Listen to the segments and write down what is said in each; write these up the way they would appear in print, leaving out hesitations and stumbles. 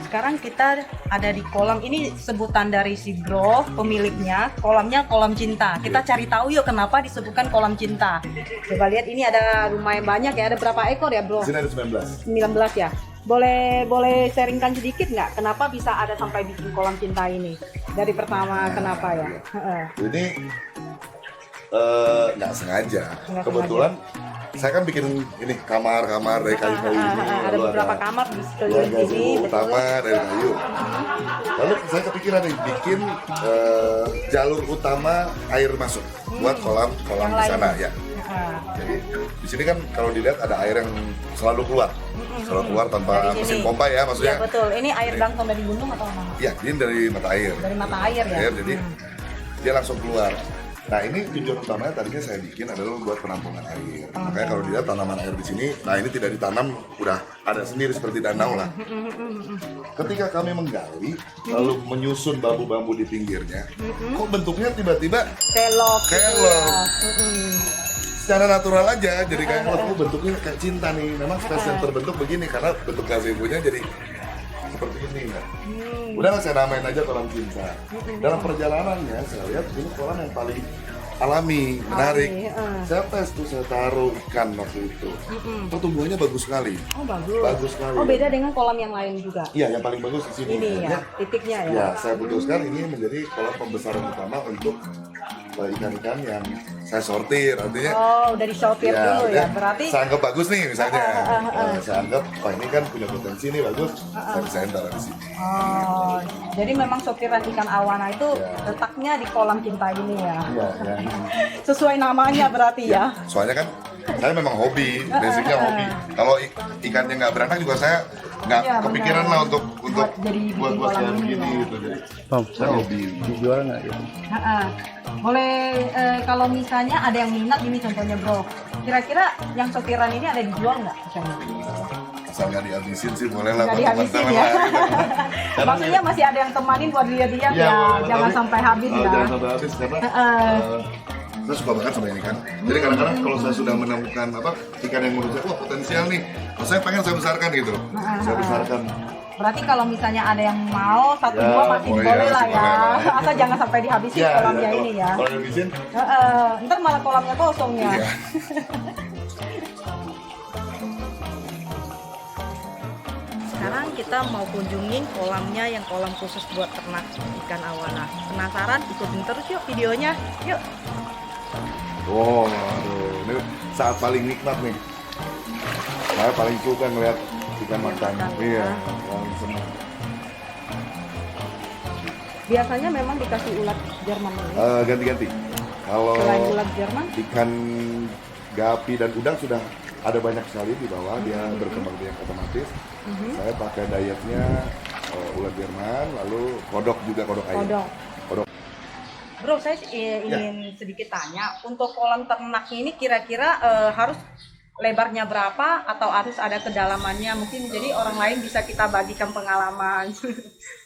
sekarang kita ada di kolam ini, sebutan dari si bro pemiliknya, kolamnya kolam cinta. Kita cari tahu yuk kenapa disebutkan kolam cinta. Coba lihat, ini ada lumayan banyak ya, ada berapa ekor ya bro? Di sini ada 19. 19 ya. Boleh sharingkan sedikit nggak kenapa bisa ada sampai bikin kolam cinta ini? Dari pertama kenapa ya? Ini nggak sengaja. Kebetulan saya kan bikin ini kamar-kamar dari kayu-kayu ini. Ada Lalu beberapa kamar di sekeliling gaji sini, utama dari kayu. Lalu saya kepikiran nih bikin jalur utama air masuk buat kolam Yang di sana lain. ya. Jadi di sini kan kalau dilihat ada air yang selalu keluar tanpa Dari mesin sini. pompa ya Iya maksudnya. betul. Ini air langsung dari gunung atau mana? Iya, ini dari mata air. Dari mata air ya. Jadi dia langsung keluar. Nah ini tujuan utamanya tadinya saya bikin adalah buat penampungan air. Makanya kalau dilihat tanaman air di sini, nah ini tidak ditanam, udah ada sendiri seperti danau lah. Ketika kami menggali, lalu menyusun bambu-bambu di pinggirnya, kok bentuknya tiba-tiba Kelok. gitu Kelok. ya. secara natural aja, jadi kayak oh bentuknya kayak cinta nih. Memang spesies terbentuk begini karena bentuk gazebo-nya jadi seperti ini. Nah. Udahlah saya namain aja kolam cinta. Dalam perjalanannya saya lihat ini kolam yang paling alami, menarik. Saya tes tuh, saya taruh ikan waktu itu. Pertumbuhannya bagus sekali. Oh bagus. Bagus sekali. Oh beda dengan kolam yang lain juga. Iya, yang paling bagus di sini. Ini ya, Akhirnya, titiknya ya. ya, saya putuskan ini menjadi kolam pembesaran utama untuk ikan-ikan yang saya sortir. Artinya Oh udah disortir dulu ya. Berarti saya anggap bagus nih misalnya. Saya anggap, wah ini kan punya potensi nih bagus. Saya bisa taruh di sini. oh, jadi memang sortiran ikan awana itu letaknya di kolam cinta ini ya. Iya, ya. Sesuai namanya berarti ya. Soalnya kan saya memang hobi, basicnya hobi. Kalau ikannya nggak beranak juga saya nggak Iya, kepikiran benar. lah untuk jadi bikin buat kolam kayak ini begini ya. gitu. Jadi saya hobi. Dijual nggak ya? Boleh kalau misalnya ada yang minat ini contohnya bro. Kira-kira yang sortiran ini ada dijual nggak? Misalnya? Asal nggak dihabisin sih boleh lah Nggak buat dihabisin teman-teman ya. lah. Gitu. Karena Maksudnya masih ada yang temanin buat lihat-lihat ya. Jangan tapi- sampai habis ya. Jangan sampai habis karena saya suka banget sama ini kan. Jadi kadang-kadang kalau saya sudah menemukan ikan yang menurut saya wah potensial nih, oh, saya pengen saya besarkan gitu. Saya besarkan. Berarti kalau misalnya ada yang mau satu Ya, dua masih boleh boleh ya, lah masih ya. boleh lah. Asal jangan sampai dihabisin kolamnya ini ya. Kalau dihabisin, Ntar malah kolamnya kosong ya. iya. Sekarang kita mau kunjungin kolamnya yang kolam khusus buat ternak ikan awana. Penasaran? Ikutin terus yuk videonya. Yuk. Wow, aduh, ini saat paling nikmat nih. Saya paling suka ngeliat ikan makan. Iya, paling senang. Biasanya memang dikasih ulat Jerman ini. Ganti-ganti. Kalau Selain ulat Jerman, ikan gapi dan udang sudah ada banyak sekali di bawah, dia berkembang biak otomatis. Saya pakai dietnya ulat Jerman, lalu kodok juga, kodok air. kodok. Kodok. Bro, saya ingin sedikit tanya, untuk kolam ternak ini kira-kira harus lebarnya berapa atau harus ada kedalamannya? Mungkin jadi orang lain bisa kita bagikan pengalaman.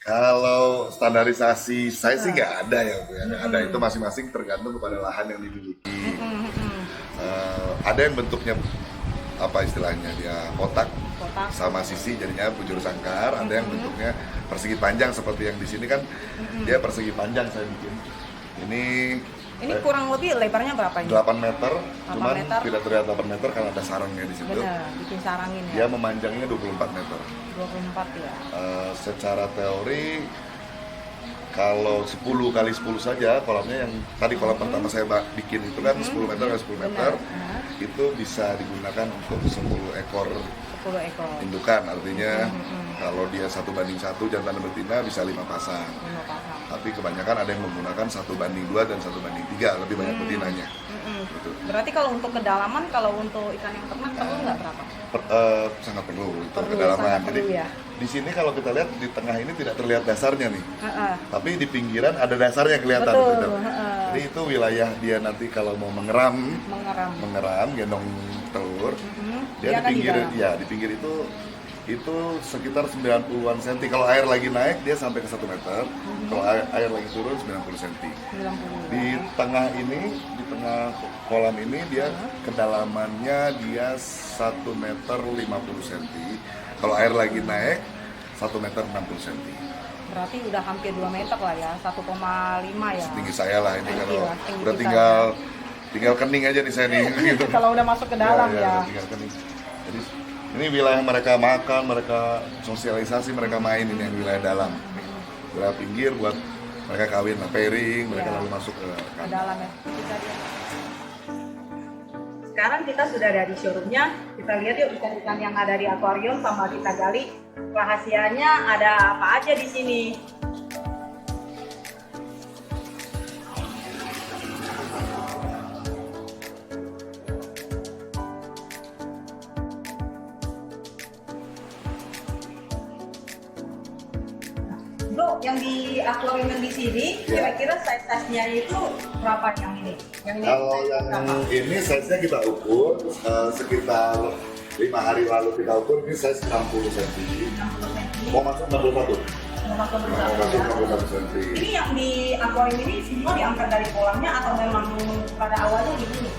Kalau standarisasi saya sih nggak ada ya, Bu, ya. Nggak ada, itu masing-masing tergantung kepada lahan yang dimiliki. Ada yang bentuknya apa istilahnya dia kotak sama sisi jadinya bujur sangkar, ada yang bentuknya persegi panjang seperti yang di sini kan dia persegi panjang saya bikin. Ini Kurang lebih lebarnya berapa ini? 8 meter, 8 cuman meter. tidak terlihat 8 meter karena ada sarangnya di situ. Bener, bikin sarangin Dia ya. memanjangnya 24 meter. 24 ya. Secara teori kalau 10 kali 10 saja kolamnya yang tadi kolam pertama saya bikin itu kan 10 meter kali 10 meter itu bisa digunakan untuk 10 ekor 10 ekor. indukan, artinya kalau dia 1:1 jantan dan betina bisa 5 pasang. 5 pasang. Tapi kebanyakan ada yang menggunakan 1:2 dan 1:3, lebih banyak betinanya. Gitu. Berarti kalau untuk kedalaman, kalau untuk ikan yang ternak perlu nggak berapa? Sangat perlu itu Perlu, kedalaman. sangat Jadi perlu ya. di sini kalau kita lihat di tengah ini tidak terlihat dasarnya nih. Heeh. Tapi di pinggiran ada dasarnya kelihatan. Betul, Gitu. heeh. Jadi itu wilayah dia nanti kalau mau mengeram, Mengeram. gendong telur, dia Dia di kan di pinggir, dalam. ya di pinggir itu sekitar 90-an cm. Kalau air lagi naik dia sampai ke 1 meter. Kalau air lagi turun 90 cm. 90. Di tengah ini, di tengah kolam ini dia kedalamannya dia 1 meter 50 cm. Kalau air lagi naik meter 60 cm. Berarti udah hampir 2 meter lah ya, 1,5 ya. Tinggi saya lah ini Tinggi kalau lah, tinggi udah kita. tinggal kening aja nih saya nih gitu. Kalau udah masuk ke dalam ya. Tinggal kening. Jadi ini wilayah mereka makan, mereka sosialisasi, mereka main, ini yang wilayah dalam. Wilayah pinggir buat mereka kawin, pairing, mereka Ya. lalu masuk ke Ke dalam ya. Kita lihat. Sekarang kita sudah ada di showroomnya. Kita lihat yuk ikan-ikan yang ada di akuarium sama kita gali rahasianya ada apa aja di sini. Bro, yang di akuarium yang di sini Ya. kira-kira size-nya itu berapa yang ini? Yang ini Kalau size yang berapa? ini size-nya kita ukur sekitar 5 hari lalu kita ukur, ini size 60 cm. 60 cm. Mau masuk 61. Mau masuk Mau bersatu masuk ya. 61 cm. Ini yang di akuarium ini semua diangkat dari kolamnya atau memang pada awalnya gini?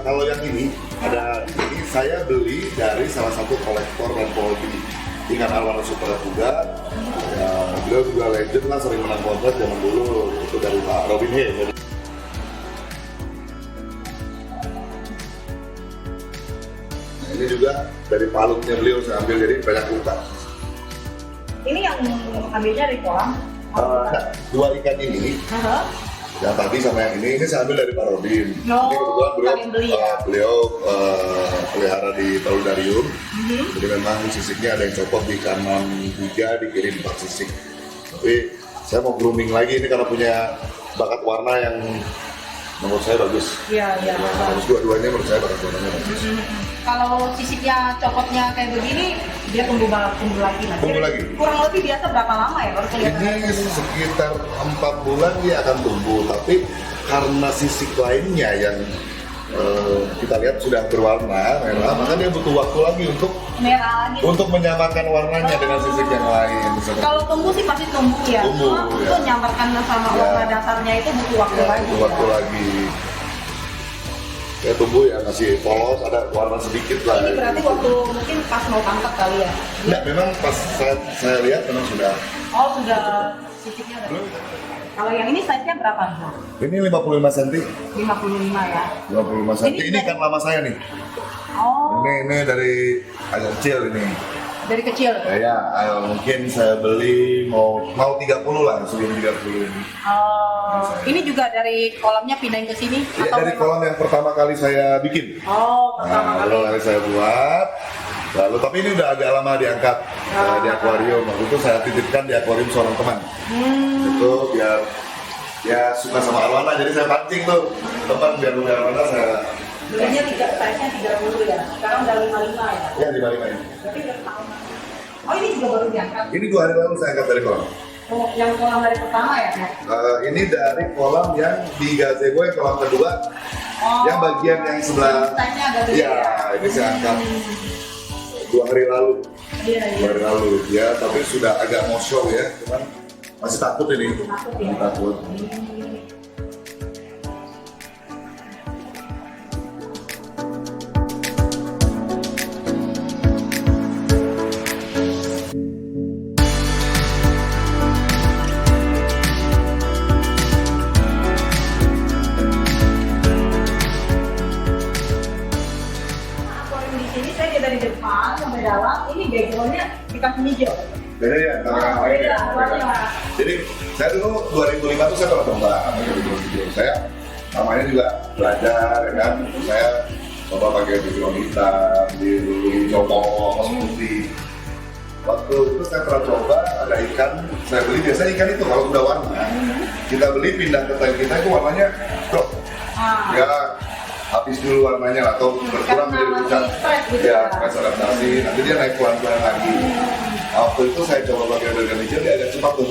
Kalau yang ini ada ini saya beli dari salah satu kolektor dan hobi ikan arwana super juga. Ya, beliau juga legend lah, sering menang kontrak zaman dulu, itu dari Pak Robin Hay. Nah, ini juga dari palutnya beliau saya ambil, jadi banyak luka. Ini yang ambilnya dari kolam? Nah, dua ikan ini, Hah? yang tadi sama yang ini saya ambil dari Pak Robin. Oh, Ini kebetulan kalian beli ya? beliau pelihara di Paludarium. Mhm. Jadi memang sisiknya ada yang copot di kanan 3, di kiri 4 sisik. Tapi saya mau grooming lagi ini karena punya bakat warna yang menurut saya bagus. Iya, iya. Bagus dua-duanya menurut saya bakat warnanya bagus. Kalau sisiknya copotnya kayak begini, dia tumbuh lagi lah. Tumbuh lagi. Kurang lebih biasa berapa lama ya baru kelihatan? Ini sekitar 4 bulan dia akan tumbuh, tapi karena sisik lainnya yang kita lihat sudah berwarna merah, maka dia butuh waktu lagi Merah lagi. untuk menyamakan warnanya dengan sisik yang lain. Seperti Kalau tumbuh sih pasti tumbuh ya. Tumbuh, Cuma ya. untuk nyamarkan sama Ya. warna dasarnya itu butuh waktu ya, lagi. butuh waktu ya. lagi. Ya tumbuh ya masih polos, ada warna sedikit lah. Ini berarti waktu mungkin pas mau tangkap kali ya? Nah, memang pas saya lihat memang sudah. Oh sudah sisiknya udah. Kalau yang ini size-nya berapa? Ini 55 cm. 55 ya. 55 cm. Ini kan lama saya nih. Oh, Ini dari agak kecil ini. dari kecil. Ya, mungkin saya beli mau 30 lah sebelum 30 ini. Oh, ini juga dari kolamnya pindahin ke sini? Ya, dari memang- kolam yang pertama kali saya bikin. Oh, pertama kali. Pertama kali saya buat. Lalu tapi ini udah agak lama diangkat di akuarium. Waktu itu saya titipkan di akuarium seorang teman. Itu biar ya suka sama arwana, jadi saya pancing tuh teman biar punya arwana saya. Dulunya size-nya 30 ya. Sekarang udah 55 ya. Ya di balik ini. Berarti udah setahun. Oh, ini juga baru diangkat. Ini 2 hari lalu saya angkat dari kolam. Oh, yang kolam dari pertama ya? Nek? Ini dari kolam yang di gazebo yang kolam kedua, Oh, yang bagian yang sebelah. size-nya agak gede Iya, ya. ini saya angkat 2 hari lalu. Iya, 2 iya. hari lalu ya, tapi sudah agak mau show ya, cuman masih takut ini. Takut ya? Masih takut. Akuarium di sini saya lihat dari depan sampai dalam, ini background-nya dikasih hijau. Beda ya, sama yang lain ya. Beda. Jadi saya dulu 2005 tuh saya pernah coba saya namanya juga belajar ya kan, saya coba pakai background hitam, di coba mas putih. Waktu itu saya pernah coba ada ikan, saya beli biasanya ikan itu kalau udah warna, kita beli pindah ke tank kita itu warnanya drop. Ah. Ya habis dulu warnanya atau berkurang Karena menjadi pucat. masih stres gitu Ya, ya. stres adaptasi. Nanti dia naik pelan-pelan lagi. Waktu itu saya coba pakai bagian hijau, dia agak cepat tuh.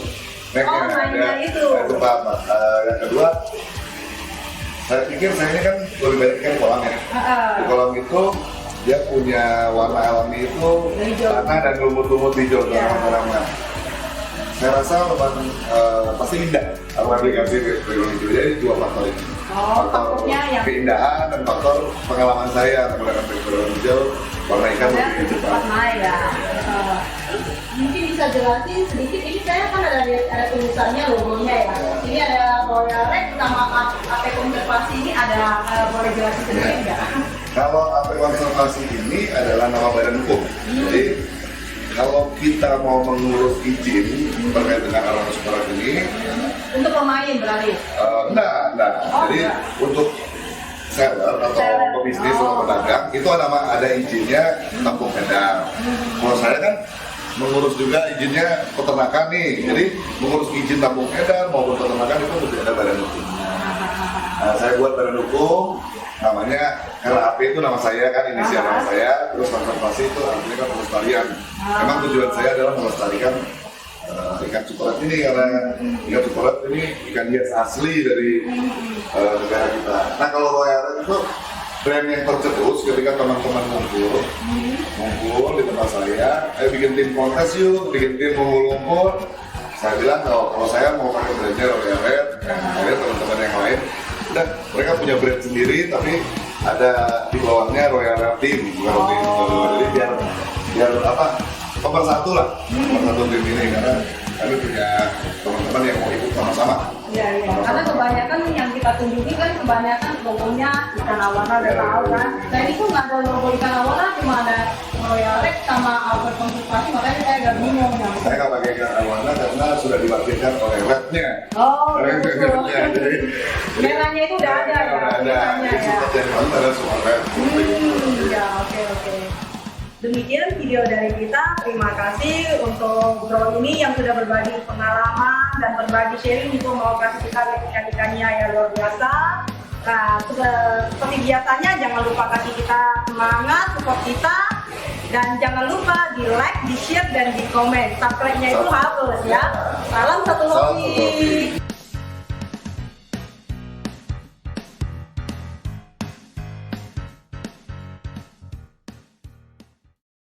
Naiknya, Oh, naiknya ya, itu. naik cepat. Yang kedua, saya pikir saya ini kan lebih banyak ikan di kolam ya. Di kolam itu dia punya warna alami itu Hijau. tanah dan lumut-lumut hijau Ya. warna-warna. Saya rasa memang pasti indah kalau aplikasi background hijau. Jadi dua faktor ini. Oh, Faktor faktornya yang keindahan dan faktor pengalaman saya menggunakan background hijau, warna ikan dan lebih cepat. cepat naik ya. Mungkin di bisa jelasin sedikit, ini saya kan ada tulisannya, logonya ya. Ini ada Royal Red sama AP Konservasi ini ada, boleh jelasin sedikit nggak? Kalau AP Konservasi ini adalah nama badan hukum. Jadi kalau kita mau mengurus izin terkait dengan alam sekolah ini, Untuk pemain berarti? enggak. Jadi untuk seller atau pebisnis atau pedagang itu ada izinnya tampung edar. Kalau saya kan mengurus juga izinnya peternakan nih, jadi mengurus izin tampung edar maupun peternakan itu mesti ada badan hukum. Nah, saya buat badan hukum, namanya LAP itu nama saya kan, inisial nama saya, terus konservasi itu artinya kan pelestarian. Memang tujuan saya adalah melestarikan ikan cukolat ini, karena ikan cukolat ini ikan hias asli dari negara kita. Nah kalau Royal Red itu brand yang tercetus ketika teman-teman ngumpul di tempat saya, ayo bikin tim kontes yuk, bikin tim ngumpul-ngumpul. Saya bilang kalau saya mau pakai brandnya Royal Red, saya teman-teman yang lain, dan mereka punya brand sendiri tapi ada di bawahnya Royal Red Team, jadi biar apa? Pemersatu lah, pemersatu tim ini, karena kami punya teman-teman yang mau ikut sama-sama. Iya. Karena kebanyakan yang kita tunjuki kan kebanyakan logonya ikan awana, udah tahu kan. Nah ini tuh nggak ada logo ikan awana, cuma ada Royal Red sama AP Konservasi, makanya saya agak bingung. Saya nggak pakai ikan awana karena sudah diwakilkan oleh Rednya. Oh, Rednya, jadi merahnya itu udah ada ya? Udah ada. Tulisannya Jadi ya. sempat yang paling ada semua Red. Ya, oke. Demikian video dari kita. Terima kasih untuk Bro ini yang sudah berbagi pengalaman dan berbagi sharing untuk mau kasih kita ikan-ikannya yang luar biasa. Nah, seperti biasanya jangan lupa kasih kita semangat, support kita, dan jangan lupa di like, di share, dan di komen. Subscribe-nya itu harus ya. Salam satu hobi.